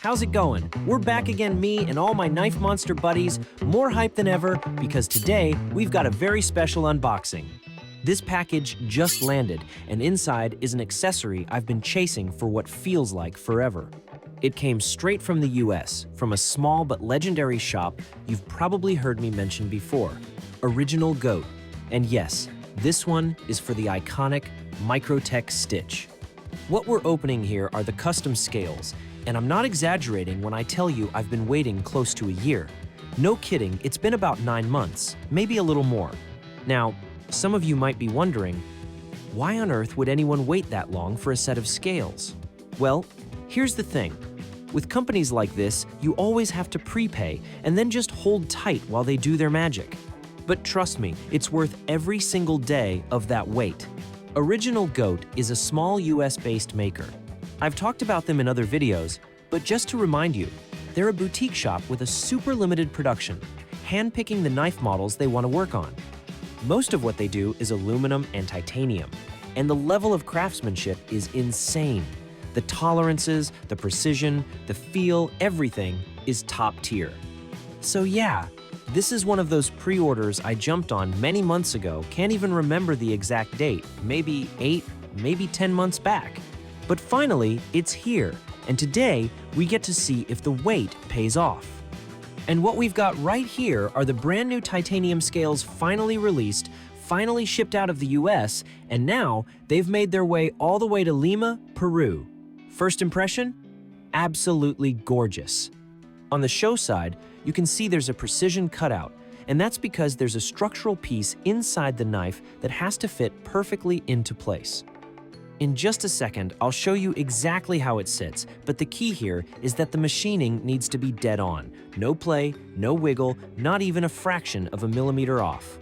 How's it going? We're back again, me and all my knife monster buddies, more hype than ever because today we've got a very special unboxing. This package just landed, and inside is an accessory I've been chasing for what feels like forever. It came straight from the US, from a small but legendary shop you've probably heard me mention before, Original Goat. And yes, this one is for the iconic Microtech Stitch. What we're opening here are the custom scales, and I'm not exaggerating when I tell you I've been waiting close to a year. No kidding, it's been about 9 months, maybe a little more. Now, some of you might be wondering, why on earth would anyone wait that long for a set of scales? Well, here's the thing. With companies like this, you always have to prepay and then just hold tight while they do their magic. But trust me, it's worth every single day of that wait. Original Goat is a small US-based maker. I've talked about them in other videos, but just to remind you, they're a boutique shop with a super limited production, handpicking the knife models they want to work on. Most of what they do is aluminum and titanium, and the level of craftsmanship is insane. The tolerances, the precision, the feel, everything is top tier. So yeah, this is one of those pre-orders I jumped on many months ago, can't even remember the exact date, maybe 8, maybe 10 months back. But finally, it's here, and today we get to see if the wait pays off. And what we've got right here are the brand new titanium scales finally released, finally shipped out of the US, and now they've made their way all the way to Lima, Peru. First impression? Absolutely gorgeous. On the show side, you can see there's a precision cutout, and that's because there's a structural piece inside the knife that has to fit perfectly into place. In just a second, I'll show you exactly how it sits, but the key here is that the machining needs to be dead on. No play, no wiggle, not even a fraction of a millimeter off.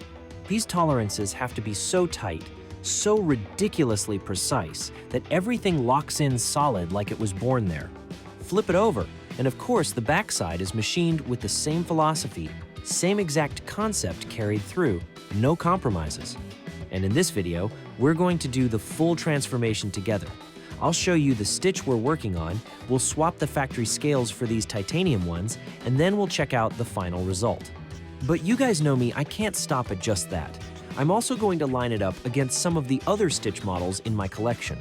These tolerances have to be so tight, so ridiculously precise, that everything locks in solid like it was born there. Flip it over, and of course the backside is machined with the same philosophy, same exact concept carried through, no compromises. And in this video, we're going to do the full transformation together. I'll show you the stitch we're working on, we'll swap the factory scales for these titanium ones, and then we'll check out the final result. But you guys know me, I can't stop at just that. I'm also going to line it up against some of the other Stitch models in my collection.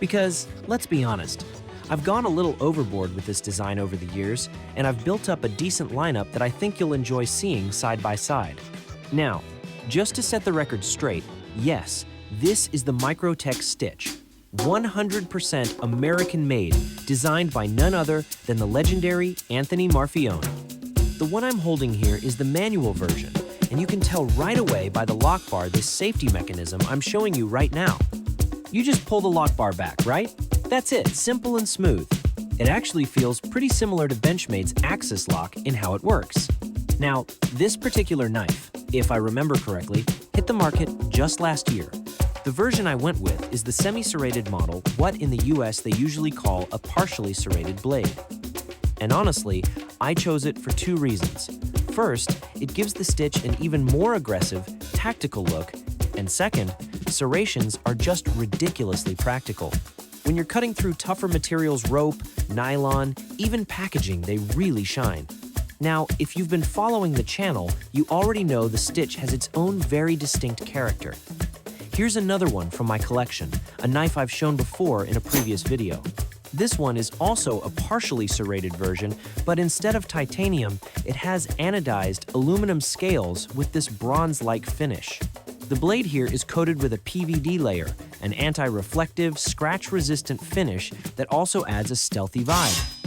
Because, let's be honest, I've gone a little overboard with this design over the years, and I've built up a decent lineup that I think you'll enjoy seeing side by side. Now, just to set the record straight, yes, this is the Microtech Stitch, 100% American-made, designed by none other than the legendary Anthony Marfione. The one I'm holding here is the manual version, and you can tell right away by the lock bar this safety mechanism I'm showing you right now. You just pull the lock bar back, right? That's it, simple and smooth. It actually feels pretty similar to Benchmade's Axis lock in how it works. Now, this particular knife, if I remember correctly, hit the market just last year. The version I went with is the semi-serrated model, what in the US they usually call a partially serrated blade. And honestly, I chose it for 2 reasons. First, it gives the Stitch an even more aggressive, tactical look, and second, serrations are just ridiculously practical. When you're cutting through tougher materials, rope, nylon, even packaging, they really shine. Now, if you've been following the channel, you already know the Stitch has its own very distinct character. Here's another one from my collection, a knife I've shown before in a previous video. This one is also a partially serrated version, but instead of titanium, it has anodized aluminum scales with this bronze-like finish. The blade here is coated with a PVD layer, an anti-reflective, scratch-resistant finish that also adds a stealthy vibe.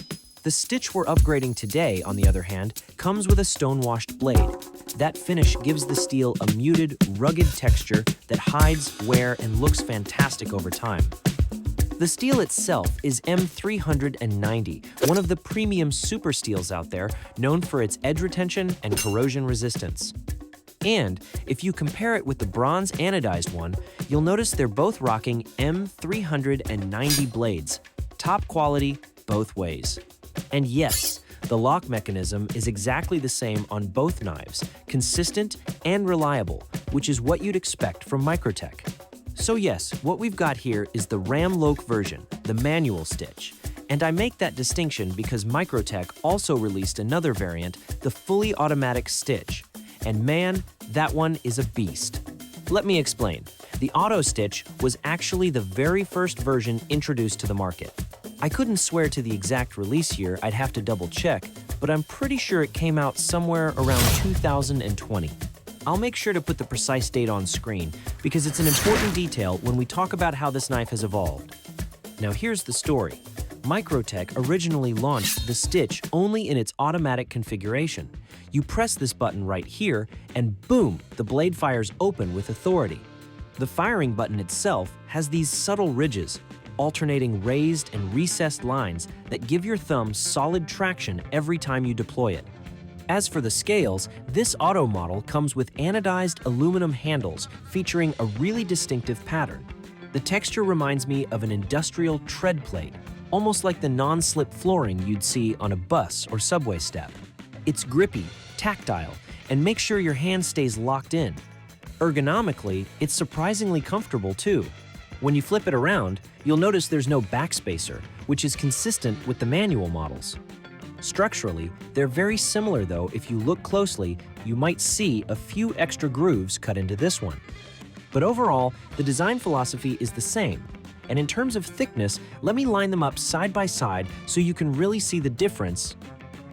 The Stitch we're upgrading today, on the other hand, comes with a stone-washed blade. That finish gives the steel a muted, rugged texture that hides, wear, and looks fantastic over time. The steel itself is M390, one of the premium super steels out there, known for its edge retention and corrosion resistance. And if you compare it with the bronze anodized one, you'll notice they're both rocking M390 blades. Top quality, both ways. And yes, the lock mechanism is exactly the same on both knives, consistent and reliable, which is what you'd expect from Microtech. So yes, what we've got here is the RAM-LOK version, the manual Stitch. And I make that distinction because Microtech also released another variant, the fully automatic Stitch. And man, that one is a beast. Let me explain. The Auto Stitch was actually the very first version introduced to the market. I couldn't swear to the exact release year, I'd have to double check, but I'm pretty sure it came out somewhere around 2020. I'll make sure to put the precise date on screen because it's an important detail when we talk about how this knife has evolved. Now here's the story. Microtech originally launched the Stitch only in its automatic configuration. You press this button right here and boom, the blade fires open with authority. The firing button itself has these subtle ridges, alternating raised and recessed lines that give your thumb solid traction every time you deploy it. As for the scales, this auto model comes with anodized aluminum handles featuring a really distinctive pattern. The texture reminds me of an industrial tread plate, almost like the non-slip flooring you'd see on a bus or subway step. It's grippy, tactile, and makes sure your hand stays locked in. Ergonomically, it's surprisingly comfortable too. When you flip it around, you'll notice there's no backspacer, which is consistent with the manual models. Structurally, they're very similar though. If you look closely, you might see a few extra grooves cut into this one. But overall, the design philosophy is the same. And in terms of thickness, let me line them up side by side so you can really see the difference.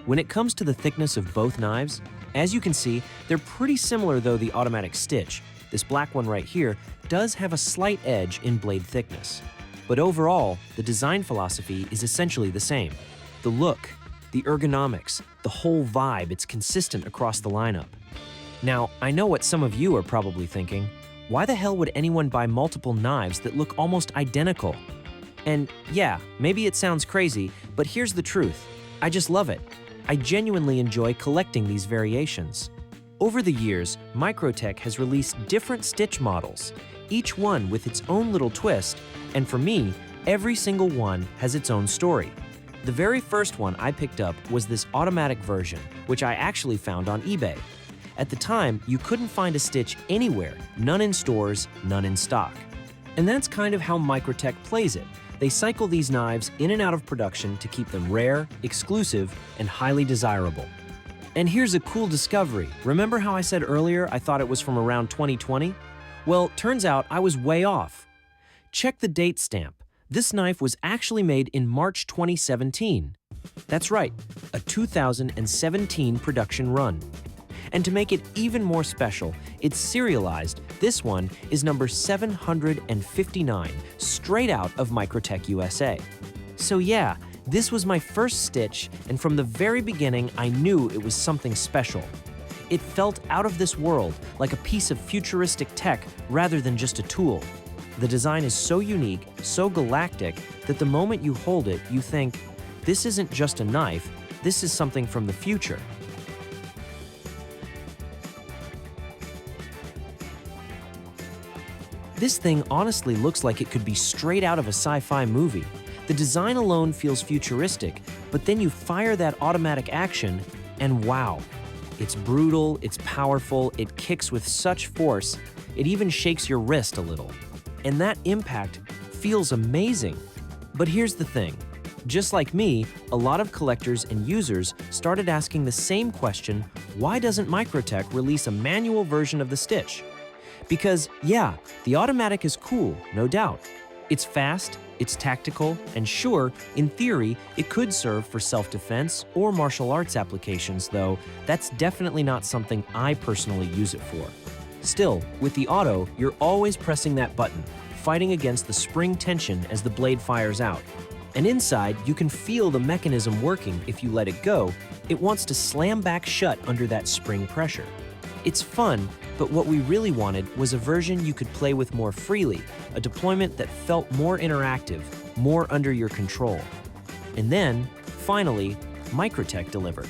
When it comes to the thickness of both knives, as you can see, they're pretty similar though the automatic Stitch, this black one right here, does have a slight edge in blade thickness. But overall, the design philosophy is essentially the same. The look, the ergonomics, the whole vibe, it's consistent across the lineup. Now, I know what some of you are probably thinking. Why the hell would anyone buy multiple knives that look almost identical? And yeah, maybe it sounds crazy, but here's the truth. I just love it. I genuinely enjoy collecting these variations. Over the years, Microtech has released different Stitch models, each one with its own little twist, and for me, every single one has its own story. The very first one I picked up was this automatic version, which I actually found on eBay. At the time, you couldn't find a Stitch anywhere, none in stores, none in stock. And that's kind of how Microtech plays it. They cycle these knives in and out of production to keep them rare, exclusive, and highly desirable. And here's a cool discovery. Remember how I said earlier I thought it was from around 2020? Well, turns out I was way off. Check the date stamp. This knife was actually made in March 2017. That's right, a 2017 production run. And to make it even more special, it's serialized. This one is number 759, straight out of Microtech USA. So yeah, this was my first Stitch, and from the very beginning, I knew it was something special. It felt out of this world, like a piece of futuristic tech rather than just a tool. The design is so unique, so galactic, that the moment you hold it, you think, this isn't just a knife, this is something from the future. This thing honestly looks like it could be straight out of a sci-fi movie. The design alone feels futuristic, but then you fire that automatic action, and wow. It's brutal, it's powerful, it kicks with such force, it even shakes your wrist a little. And that impact feels amazing. But here's the thing. Just like me, a lot of collectors and users started asking the same question, why doesn't Microtech release a manual version of the Stitch? Because, yeah, the automatic is cool, no doubt. It's fast, it's tactical, and sure, in theory, it could serve for self-defense or martial arts applications, though that's definitely not something I personally use it for. Still, with the auto, you're always pressing that button, fighting against the spring tension as the blade fires out. And inside, you can feel the mechanism working. If you let it go, it wants to slam back shut under that spring pressure. It's fun, but what we really wanted was a version you could play with more freely, a deployment that felt more interactive, more under your control. And then, finally, Microtech delivered.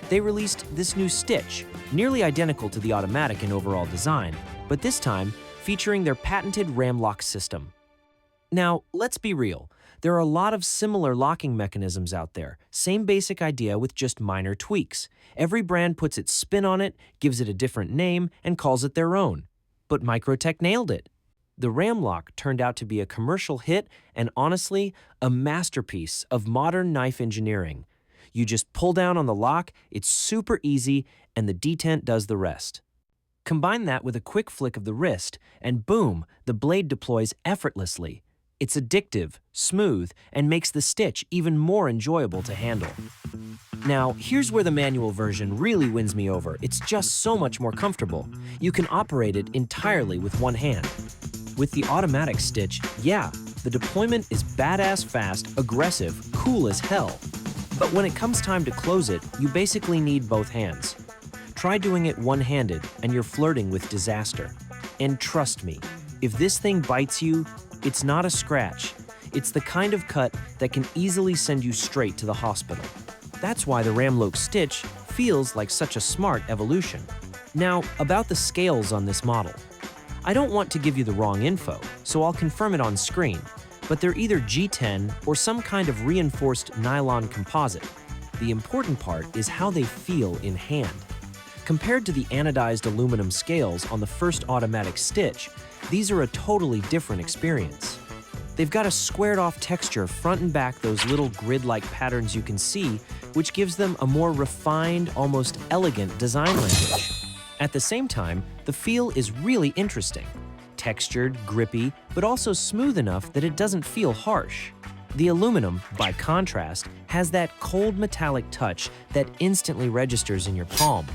They released this new Stitch, nearly identical to the automatic in overall design, but this time featuring their patented RAM-LOK system. Now, let's be real. There are a lot of similar locking mechanisms out there, same basic idea with just minor tweaks. Every brand puts its spin on it, gives it a different name, and calls it their own. But Microtech nailed it. The RAM-LOK turned out to be a commercial hit and honestly, a masterpiece of modern knife engineering. You just pull down on the lock, it's super easy, and the detent does the rest. Combine that with a quick flick of the wrist, and boom, the blade deploys effortlessly. It's addictive, smooth, and makes the stitch even more enjoyable to handle. Now, here's where the manual version really wins me over. It's just so much more comfortable. You can operate it entirely with one hand. With the automatic stitch, yeah, the deployment is badass fast, aggressive, cool as hell. But when it comes time to close it, you basically need both hands. Try doing it one-handed and you're flirting with disaster. And trust me, if this thing bites you, it's not a scratch. It's the kind of cut that can easily send you straight to the hospital. That's why the RAM-LOK Stitch feels like such a smart evolution. Now, about the scales on this model. I don't want to give you the wrong info, so I'll confirm it on screen, but they're either G10 or some kind of reinforced nylon composite. The important part is how they feel in hand. Compared to the anodized aluminum scales on the first automatic stitch, these are a totally different experience. They've got a squared-off texture front and back, those little grid-like patterns you can see, which gives them a more refined, almost elegant design language. At the same time, the feel is really interesting. Textured, grippy, but also smooth enough that it doesn't feel harsh. The aluminum, by contrast, has that cold metallic touch that instantly registers in your palm.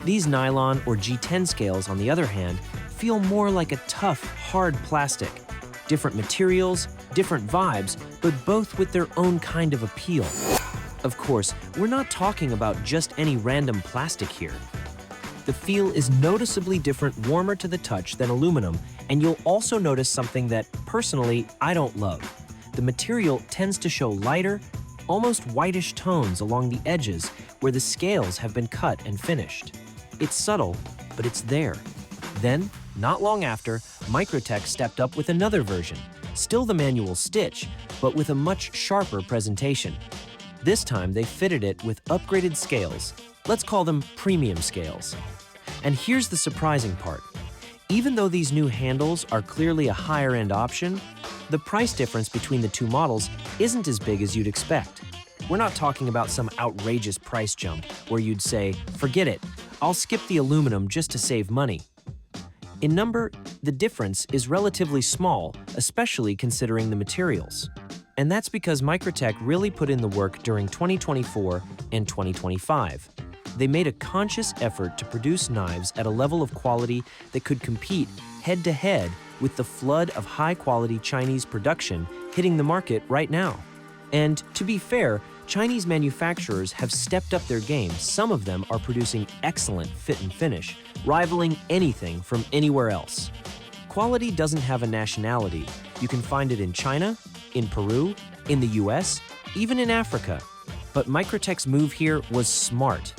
These nylon or G10 scales, on the other hand, feel more like a tough, hard plastic. Different materials, different vibes, but both with their own kind of appeal. Of course, we're not talking about just any random plastic here. The feel is noticeably different, warmer to the touch than aluminum, and you'll also notice something that, personally, I don't love. The material tends to show lighter, almost whitish tones along the edges where the scales have been cut and finished. It's subtle, but it's there. Then, not long after, Microtech stepped up with another version, still the manual stitch, but with a much sharper presentation. This time, they fitted it with upgraded scales. Let's call them premium scales. And here's the surprising part. Even though these new handles are clearly a higher-end option, the price difference between the two models isn't as big as you'd expect. We're not talking about some outrageous price jump where you'd say, forget it, I'll skip the aluminum just to save money. In number, the difference is relatively small, especially considering the materials. And that's because Microtech really put in the work during 2024 and 2025. They made a conscious effort to produce knives at a level of quality that could compete head-to-head with the flood of high-quality Chinese production hitting the market right now. And to be fair, Chinese manufacturers have stepped up their game. Some of them are producing excellent fit and finish, rivaling anything from anywhere else. Quality doesn't have a nationality. You can find it in China, in Peru, in the US, even in Africa. But Microtech's move here was smart.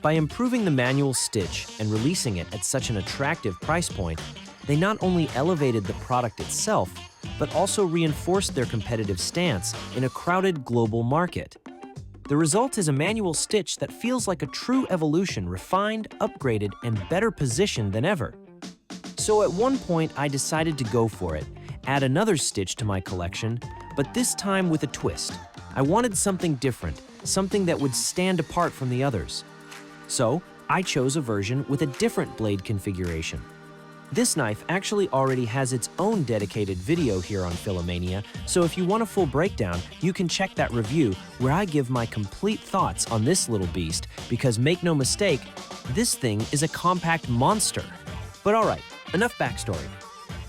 By improving the manual stitch and releasing it at such an attractive price point, they not only elevated the product itself, but also reinforced their competitive stance in a crowded global market. The result is a manual stitch that feels like a true evolution, refined, upgraded, and better positioned than ever. So at one point, I decided to go for it, add another stitch to my collection, but this time with a twist. I wanted something different, something that would stand apart from the others. So I chose a version with a different blade configuration. This knife actually already has its own dedicated video here on Filomania, so if you want a full breakdown, you can check that review where I give my complete thoughts on this little beast, because make no mistake, this thing is a compact monster. But alright, enough backstory.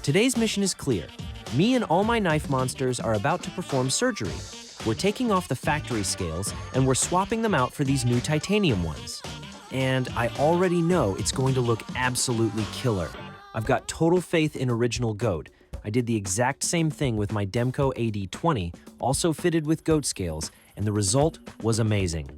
Today's mission is clear. Me and all my knife monsters are about to perform surgery. We're taking off the factory scales and we're swapping them out for these new titanium ones. And I already know it's going to look absolutely killer. I've got total faith in Original Goat. I did the exact same thing with my Demco AD20, also fitted with goat scales, and the result was amazing.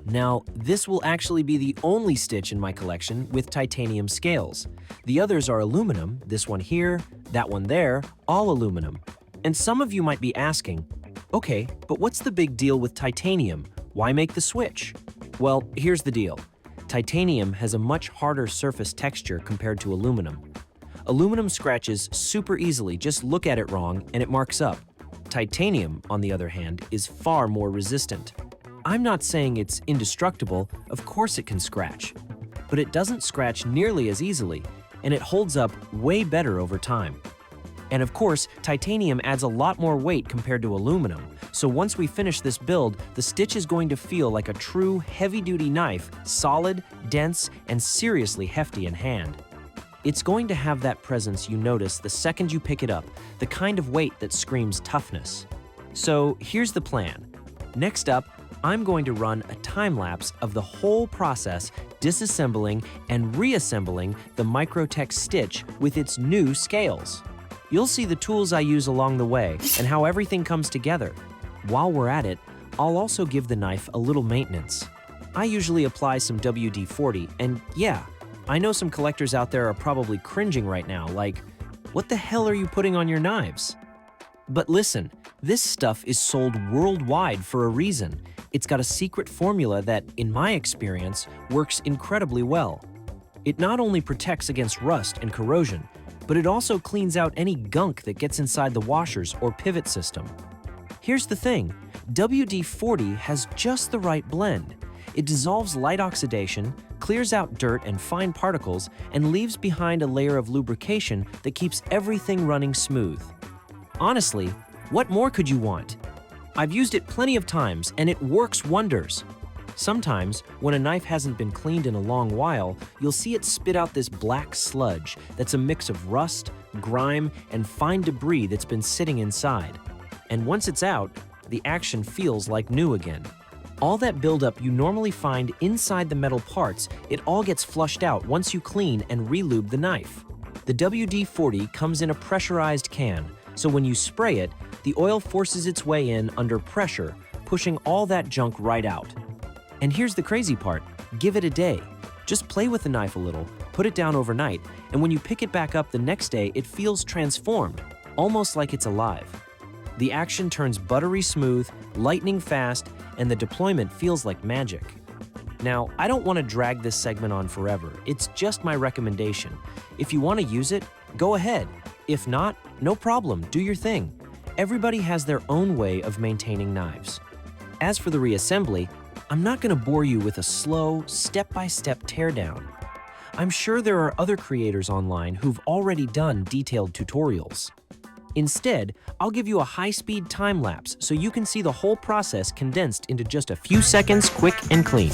Now, this will actually be the only stitch in my collection with titanium scales. The others are aluminum, this one here, that one there, all aluminum. And some of you might be asking, okay, but what's the big deal with titanium? Why make the switch? Well, here's the deal. Titanium has a much harder surface texture compared to aluminum. Aluminum scratches super easily, just look at it wrong and it marks up. Titanium, on the other hand, is far more resistant. I'm not saying it's indestructible, of course it can scratch. But it doesn't scratch nearly as easily, and it holds up way better over time. And of course, titanium adds a lot more weight compared to aluminum, so once we finish this build, the Stitch is going to feel like a true heavy-duty knife, solid, dense, and seriously hefty in hand. It's going to have that presence you notice the second you pick it up, the kind of weight that screams toughness. So here's the plan. Next up, I'm going to run a time-lapse of the whole process disassembling and reassembling the Microtech Stitch with its new scales. You'll see the tools I use along the way and how everything comes together. While we're at it, I'll also give the knife a little maintenance. I usually apply some WD-40, and yeah, I know some collectors out there are probably cringing right now, like, what the hell are you putting on your knives? But listen, this stuff is sold worldwide for a reason. It's got a secret formula that, in my experience, works incredibly well. It not only protects against rust and corrosion, but it also cleans out any gunk that gets inside the washers or pivot system. Here's the thing, WD-40 has just the right blend. It dissolves light oxidation, clears out dirt and fine particles, and leaves behind a layer of lubrication that keeps everything running smooth. Honestly, what more could you want? I've used it plenty of times, and it works wonders. Sometimes, when a knife hasn't been cleaned in a long while, you'll see it spit out this black sludge that's a mix of rust, grime, and fine debris that's been sitting inside. And once it's out, the action feels like new again. All that buildup you normally find inside the metal parts, it all gets flushed out once you clean and relube the knife. The WD-40 comes in a pressurized can, so when you spray it, the oil forces its way in under pressure, pushing all that junk right out. And here's the crazy part, give it a day. Just play with the knife a little, put it down overnight, and when you pick it back up the next day, it feels transformed, almost like it's alive. The action turns buttery smooth, lightning fast, and the deployment feels like magic. Now, I don't want to drag this segment on forever, it's just my recommendation. If you want to use it, go ahead. If not, no problem, do your thing. Everybody has their own way of maintaining knives. As for the reassembly, I'm not going to bore you with a slow, step-by-step teardown. I'm sure there are other creators online who've already done detailed tutorials. Instead, I'll give you a high-speed time-lapse so you can see the whole process condensed into just a few seconds, quick and clean.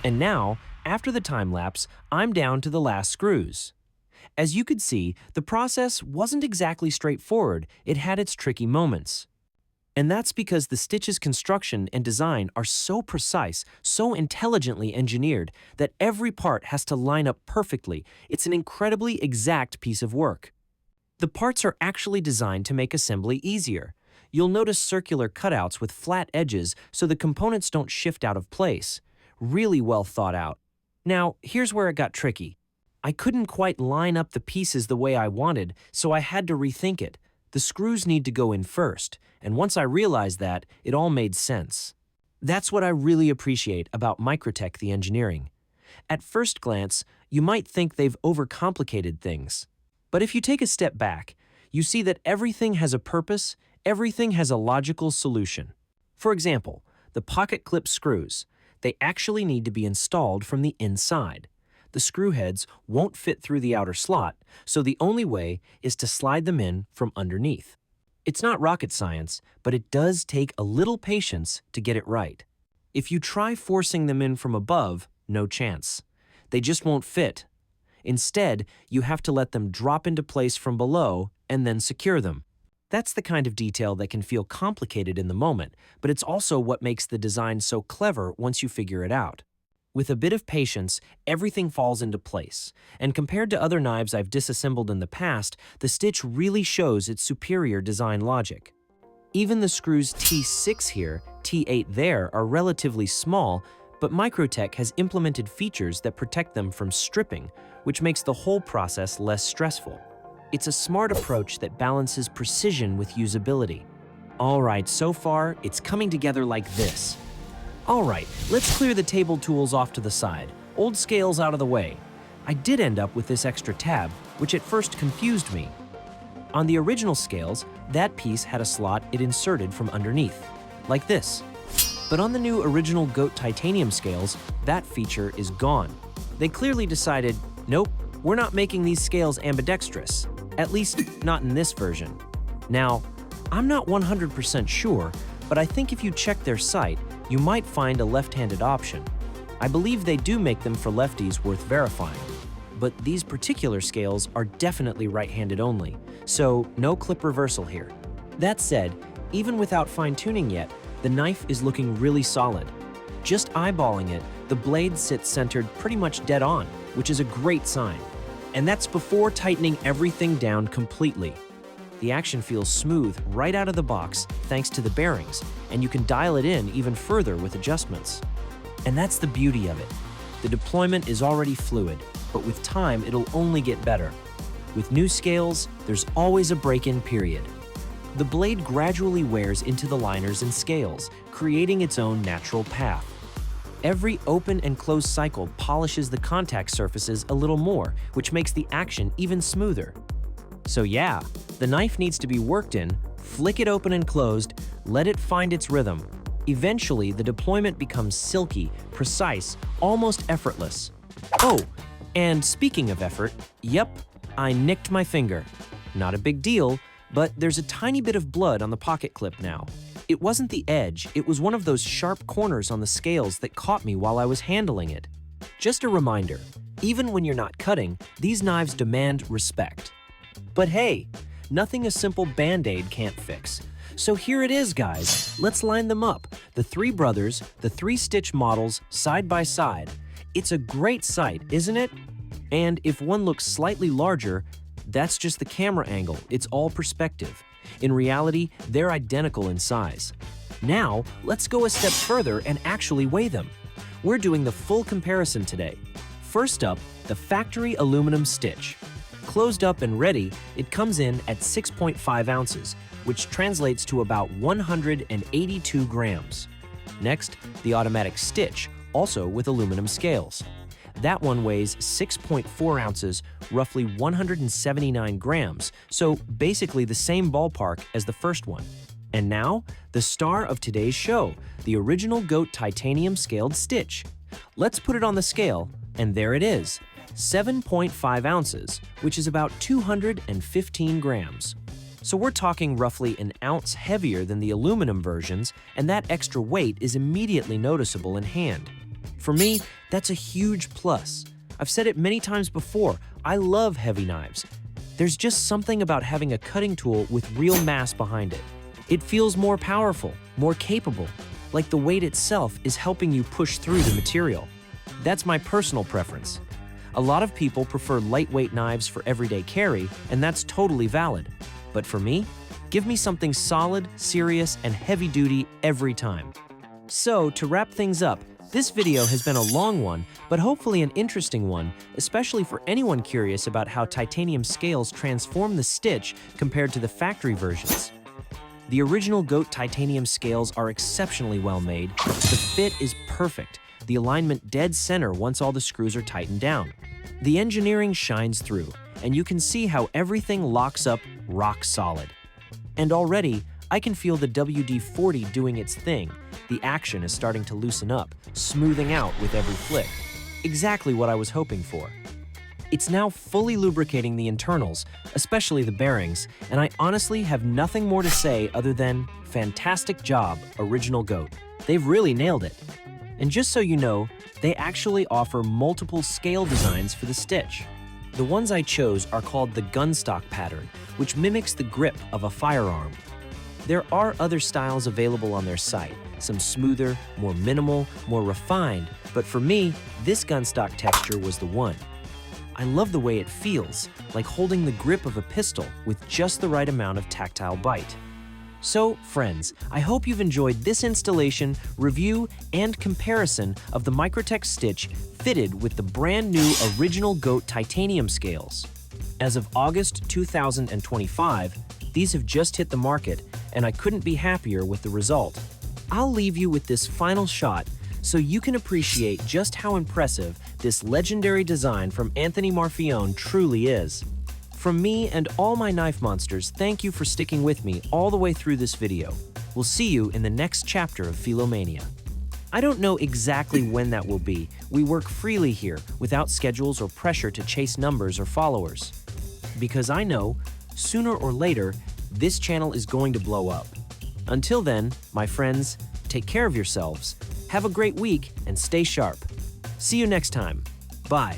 And now, after the time lapse, I'm down to the last screws. As you could see, the process wasn't exactly straightforward, it had its tricky moments. And that's because the Stitch's construction and design are so precise, so intelligently engineered, that every part has to line up perfectly. It's an incredibly exact piece of work. The parts are actually designed to make assembly easier. You'll notice circular cutouts with flat edges so the components don't shift out of place. Really well thought out. Now, here's where it got tricky. I couldn't quite line up the pieces the way I wanted, so I had to rethink it. The screws need to go in first, and once I realized that, it all made sense. That's what I really appreciate about Microtech the engineering. At first glance, you might think they've overcomplicated things. But if you take a step back, you see that everything has a purpose, everything has a logical solution. For example, the pocket clip screws. They actually need to be installed from the inside. The screw heads won't fit through the outer slot, so the only way is to slide them in from underneath. It's not rocket science, but it does take a little patience to get it right. If you try forcing them in from above, no chance. They just won't fit. Instead, you have to let them drop into place from below and then secure them. That's the kind of detail that can feel complicated in the moment, but it's also what makes the design so clever once you figure it out. With a bit of patience, everything falls into place, and compared to other knives I've disassembled in the past, the Stitch really shows its superior design logic. Even the screws T6 here, T8 there are relatively small, but Microtech has implemented features that protect them from stripping, which makes the whole process less stressful. It's a smart approach that balances precision with usability. Alright, so far, it's coming together like this. Alright, let's clear the table tools off to the side, old scales out of the way. I did end up with this extra tab, which at first confused me. On the original scales, that piece had a slot it inserted from underneath, like this. But on the new original Goat titanium scales, that feature is gone. They clearly decided, nope, we're not making these scales ambidextrous, at least not in this version. Now, I'm not 100% sure, but I think if you check their site, you might find a left-handed option. I believe they do make them for lefties worth verifying, but these particular scales are definitely right-handed only, so no clip reversal here. That said, even without fine-tuning yet, the knife is looking really solid. Just eyeballing it, the blade sits centered pretty much dead on, which is a great sign. And that's before tightening everything down completely. The action feels smooth right out of the box thanks to the bearings, and you can dial it in even further with adjustments. And that's the beauty of it. The deployment is already fluid, but with time it'll only get better. With new scales, there's always a break-in period. The blade gradually wears into the liners and scales, creating its own natural path. Every open and closed cycle polishes the contact surfaces a little more, which makes the action even smoother. So yeah, the knife needs to be worked in, flick it open and closed, let it find its rhythm. Eventually, the deployment becomes silky, precise, almost effortless. Oh, and speaking of effort, yep, I nicked my finger. Not a big deal, but there's a tiny bit of blood on the pocket clip now. It wasn't the edge, it was one of those sharp corners on the scales that caught me while I was handling it. Just a reminder, even when you're not cutting, these knives demand respect. But hey, nothing a simple Band-Aid can't fix. So here it is, guys. Let's line them up. The three brothers, the three Stitch models, side by side. It's a great sight, isn't it? And if one looks slightly larger, that's just the camera angle. It's all perspective. In reality, they're identical in size. Now, let's go a step further and actually weigh them. We're doing the full comparison today. First up, the factory aluminum Stitch. Closed up and ready, it comes in at 6.5 ounces, which translates to about 182 grams. Next, the automatic Stitch, also with aluminum scales. That one weighs 6.4 ounces, roughly 179 grams, so basically the same ballpark as the first one. And now, the star of today's show, the original Goat titanium scaled Stitch. Let's put it on the scale, and there it is, 7.5 ounces, which is about 215 grams. So we're talking roughly an ounce heavier than the aluminum versions, and that extra weight is immediately noticeable in hand. For me, that's a huge plus. I've said it many times before, I love heavy knives. There's just something about having a cutting tool with real mass behind it. It feels more powerful, more capable, like the weight itself is helping you push through the material. That's my personal preference. A lot of people prefer lightweight knives for everyday carry, and that's totally valid. But for me, give me something solid, serious, and heavy-duty every time. So, to wrap things up, this video has been a long one, but hopefully an interesting one, especially for anyone curious about how titanium scales transform the Stitch compared to the factory versions. The original GOAT titanium scales are exceptionally well made. The fit is perfect, the alignment dead center once all the screws are tightened down. The engineering shines through, and you can see how everything locks up rock solid. And already, I can feel the WD-40 doing its thing. The action is starting to loosen up, smoothing out with every flick. Exactly what I was hoping for. It's now fully lubricating the internals, especially the bearings, and I honestly have nothing more to say other than fantastic job, Original GOAT. They've really nailed it. And just so you know, they actually offer multiple scale designs for the stitch. The ones I chose are called the gunstock pattern, which mimics the grip of a firearm. There are other styles available on their site, some smoother, more minimal, more refined, but for me, this gunstock texture was the one. I love the way it feels, like holding the grip of a pistol with just the right amount of tactile bite. So, friends, I hope you've enjoyed this installation, review, and comparison of the Microtech Stitch fitted with the brand new Original GOAT titanium scales. As of August 2025, these have just hit the market, and I couldn't be happier with the result. I'll leave you with this final shot so you can appreciate just how impressive this legendary design from Anthony Marfione truly is. From me and all my knife monsters, thank you for sticking with me all the way through this video. We'll see you in the next chapter of Filomania. I don't know exactly when that will be. We work freely here, without schedules or pressure to chase numbers or followers. Because I know, sooner or later, this channel is going to blow up. Until then, my friends, take care of yourselves. Have a great week and stay sharp. See you next time. Bye.